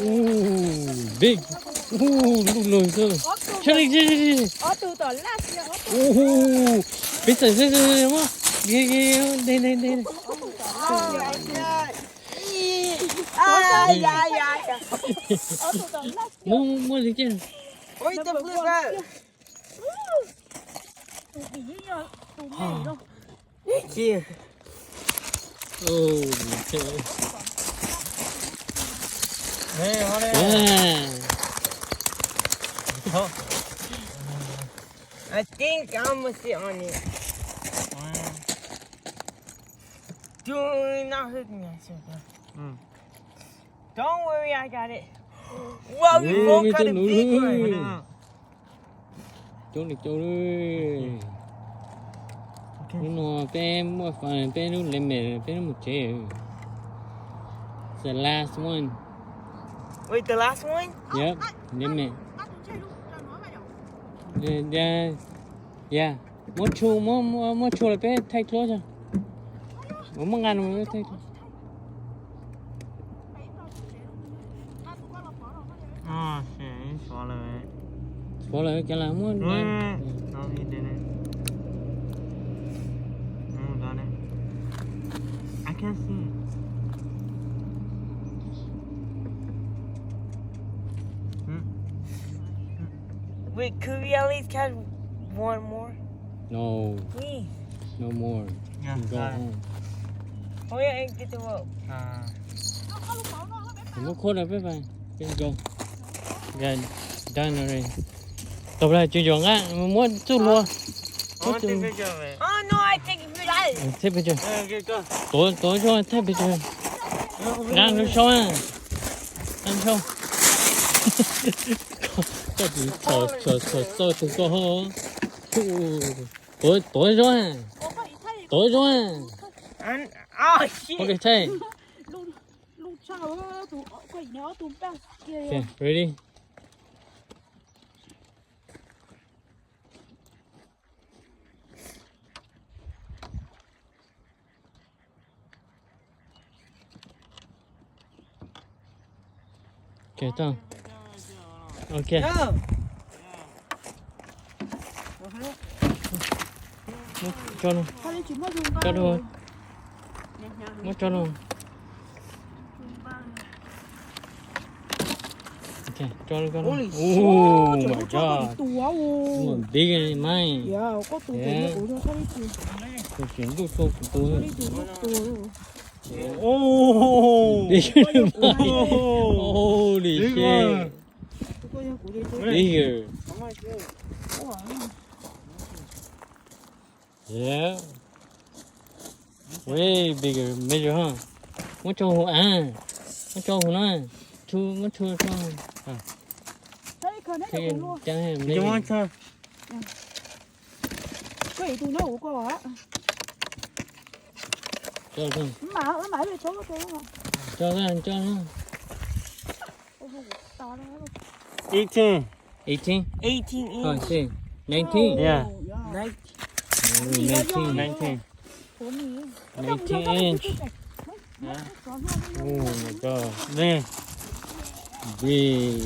Ooh, big. Ooh, look, Charlie. Ooh, bây giờ đúng không? Đây. Mua gì chứ? Ôi, tôi flip ra. Kia. Hey, what is I think I'm gonna sit on it. Do not hook me, I said. Don't worry, I got it. Wow, we both got a big one. Chỗ đi. Nó bé một phần bé nó lên mẹ bé nó một chế. The last one. Wait, the last one? Yep, lên mẹ. Yeah. Một chú là bé thay thôi chứ. Một ngàn mà thay thôi. Bỏ lại cái là muốn. Nó đi đây này. Đó này. I can't see it. Wait, could we at least catch one more? No. Please. No more. Yeah, Go home. Oh yeah, and get the rope. Một khối là bé vậy. Go. Good. Done already. Tập lại chưa dọn á, muốn chút luôn. Take picture of it. Oh no, I take it for that. Take picture. Okay, go. Tối cho take picture. Đang nó show à. Đang show. Có gì chờ từ cô hả? Tối rồi. Tối rồi. Oh shit. Okay, take. Okay, ready? Okay, done. Okay. Go. Cho nó. Cho nó. Cho nó. Okay, cho nó. Holy shit. Oh my god. Wow. Bigger than mine. Yeah, có tụ Yeah. của nó thấy Tôi chuyển đút số của tôi. Oh! Bigger than mine. Holy shit. Bigger. Yeah. Way bigger. Measure, huh? Muốn cho hồ nó. Muốn cho. Thế chẳng hạn You want to? cái tụi nó của hả? Cho không? Nó mãi về số của tôi Cho nó. 18. 18? 18 inch. Oh, see. 19? Yeah. 19 inch. Oh my god. There. Big.